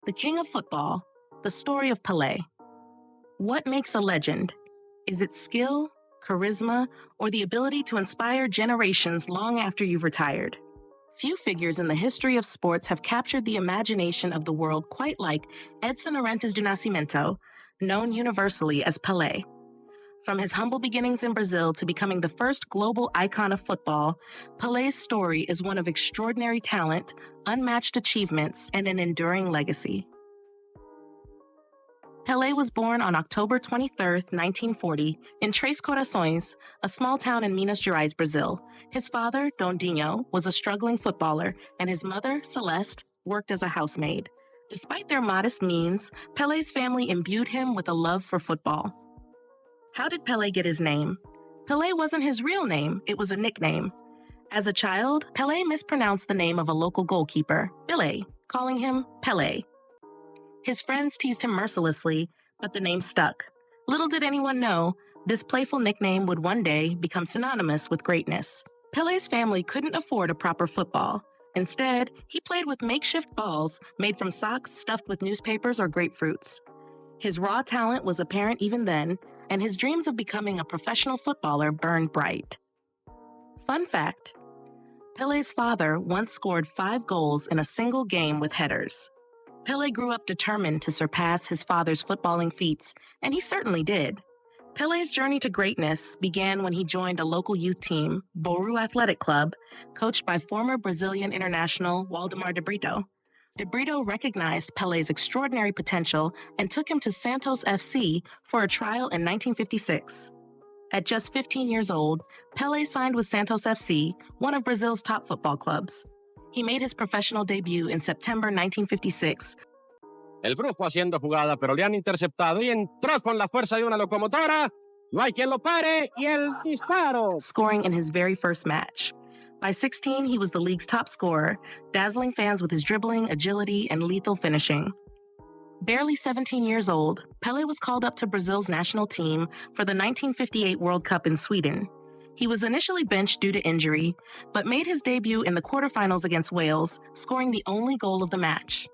The king of football, the story of Pelé. What makes a legend? Is it skill, charisma, or the ability to inspire generations long after you've retired? Few figures in the history of sports have captured the imagination of the world quite like Edson Arantes do Nascimento, known universally as Pelé. From his humble beginnings in Brazil to becoming the first global icon of football, Pelé's story is one of extraordinary talent, unmatched achievements, and an enduring legacy. Pelé was born on October 23, 1940, in Três Corações, a small town in Minas Gerais, Brazil. His father, Dondinho, was a struggling footballer, and his mother, Celeste, worked as a housemaid. Despite their modest means, Pelé's family imbued him with a love for football. How did Pelé get his name? Pelé wasn't his real name, it was a nickname. As a child, Pelé mispronounced the name of a local goalkeeper, Billy, calling him Pelé. His friends teased him mercilessly, but the name stuck. Little did anyone know, this playful nickname would one day become synonymous with greatness. Pelé's family couldn't afford a proper football. Instead, he played with makeshift balls made from socks stuffed with newspapers or grapefruits. His raw talent was apparent even then, and his dreams of becoming a professional footballer burned bright. Fun fact: Pelé's father once scored 5 goals in a single game with headers. Pelé grew up determined to surpass his father's footballing feats, and he certainly did. Pelé's journey to greatness began when he joined a local youth team, Bauru Athletic Club, coached by former Brazilian international Waldemar de Brito. De Brito recognized Pelé's extraordinary potential and took him to Santos FC for a trial in 1956. At just 15 years old, Pelé signed with Santos FC, one of Brazil's top football clubs. He made his professional debut in September 1956. El brujo haciendo jugada, pero le han interceptado y entró con la fuerza de una locomotora. No hay quien lo pare y el disparo. Scoring in his very first match. By 16, he was the league's top scorer, dazzling fans with his dribbling, agility, and lethal finishing. Barely 17 years old, Pelé was called up to Brazil's national team for the 1958 World Cup in Sweden. He was initially benched due to injury, but made his debut in the quarterfinals against Wales, scoring the only goal of the match.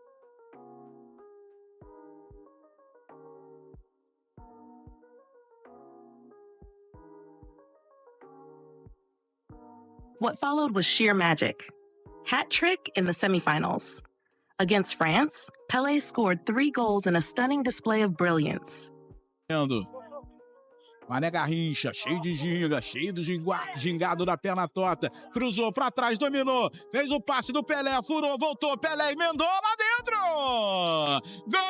What followed was sheer magic. Hat trick in the semifinals. Against France, Pelé scored 3 goals in a stunning display of brilliance. Mané Garrincha, cheio de ginga, cheio de gingado da perna torta. Cruzou pra trás, dominou. Fez o passe do Pelé, furou, voltou. Pelé emendou lá dentro. Gol!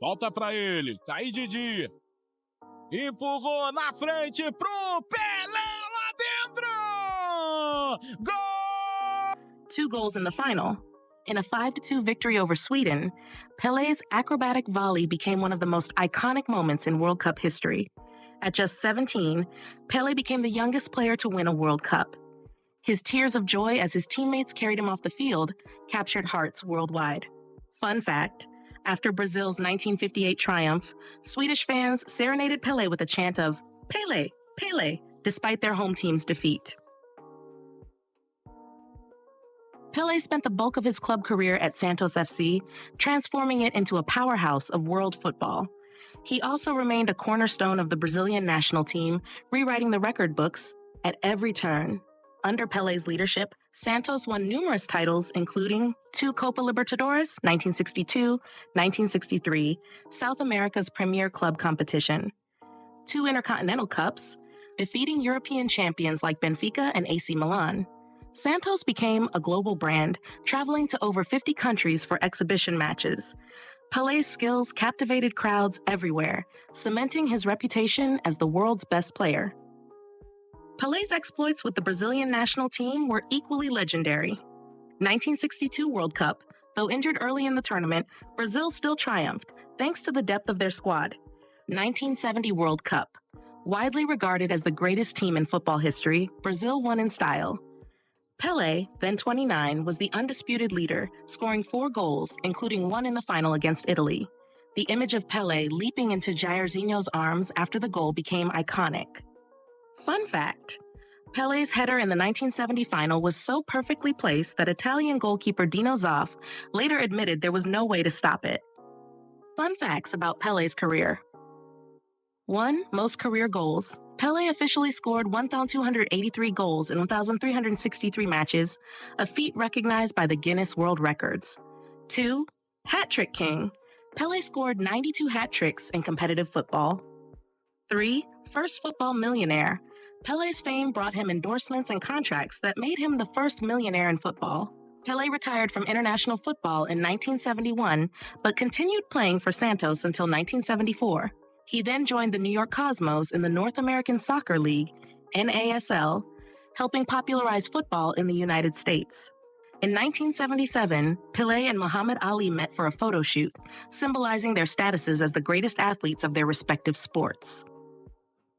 Volta pra ele. Tá aí Didi. Empurrou na frente pro Pelé lá dentro. Gol! 2 goals in the final. In a 5-2 victory over Sweden, Pelé's acrobatic volley became one of the most iconic moments in World Cup history. At just 17, Pelé became the youngest player to win a World Cup. His tears of joy as his teammates carried him off the field captured hearts worldwide. Fun fact: after Brazil's 1958 triumph, Swedish fans serenaded Pelé with a chant of "Pelé, Pelé," despite their home team's defeat. Pelé spent the bulk of his club career at Santos FC, transforming it into a powerhouse of world football. He also remained a cornerstone of the Brazilian national team, rewriting the record books at every turn. Under Pelé's leadership, Santos won numerous titles, including 2 Copa Libertadores, 1962, 1963, South America's premier club competition, 2 Intercontinental Cups, defeating European champions like Benfica and AC Milan. Santos became a global brand, traveling to over 50 countries for exhibition matches. Pelé's skills captivated crowds everywhere, cementing his reputation as the world's best player. Pelé's exploits with the Brazilian national team were equally legendary. 1962 World Cup, though injured early in the tournament, Brazil still triumphed, thanks to the depth of their squad. 1970 World Cup. Widely regarded as the greatest team in football history, Brazil won in style. Pelé, then 29, was the undisputed leader, scoring 4 goals, including 1 in the final against Italy. The image of Pelé leaping into Jairzinho's arms after the goal became iconic. Fun fact: Pele's header in the 1970 final was so perfectly placed that Italian goalkeeper Dino Zoff later admitted there was no way to stop it. Fun facts about Pele's career. 1. Most career goals. Pele officially scored 1,283 goals in 1,363 matches, a feat recognized by the Guinness World Records. 2. Hat trick king. Pele scored 92 hat tricks in competitive football. 3. First football millionaire. Pele's fame brought him endorsements and contracts that made him the first millionaire in football. Pele retired from international football in 1971, but continued playing for Santos until 1974. He then joined the New York Cosmos in the North American Soccer League, NASL, helping popularize football in the United States. In 1977, Pele and Muhammad Ali met for a photo shoot, symbolizing their statuses as the greatest athletes of their respective sports.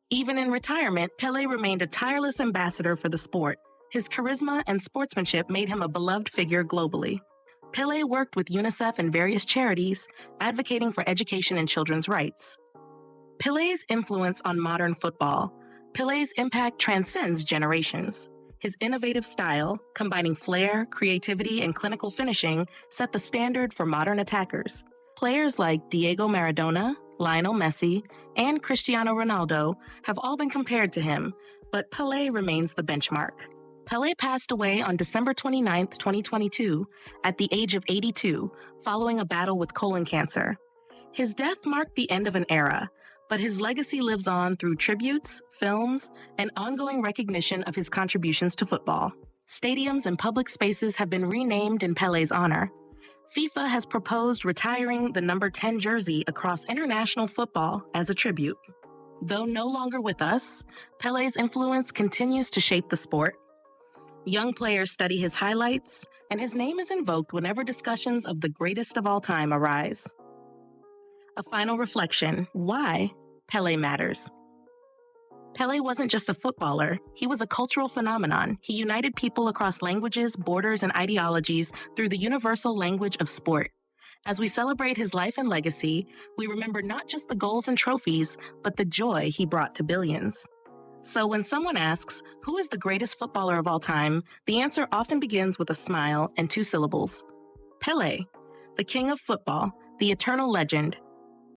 Even in retirement, Pele remained a tireless ambassador for the sport. His charisma and sportsmanship made him a beloved figure globally. Pele worked with UNICEF and various charities, advocating for education and children's rights. Pele's influence on modern football. Pele's impact transcends generations. His innovative style, combining flair, creativity, and clinical finishing, set the standard for modern attackers. Players like Diego Maradona, Lionel Messi, and Cristiano Ronaldo have all been compared to him, but Pele remains the benchmark. Pele passed away on December 29, 2022, at the age of 82, following a battle with colon cancer. His death marked the end of an era, but his legacy lives on through tributes, films, and ongoing recognition of his contributions to football. Stadiums and public spaces have been renamed in Pele's honor. FIFA has proposed retiring the number 10 jersey across international football as a tribute. Though no longer with us, Pele's influence continues to shape the sport. Young players study his highlights, and his name is invoked whenever discussions of the greatest of all time arise. A final reflection: why Pele matters. Pele wasn't just a footballer, he was a cultural phenomenon. He united people across languages, borders, and ideologies through the universal language of sport. As we celebrate his life and legacy, we remember not just the goals and trophies, but the joy he brought to billions. So when someone asks, who is the greatest footballer of all time, the answer often begins with a smile and two syllables: Pele, the king of football, the eternal legend,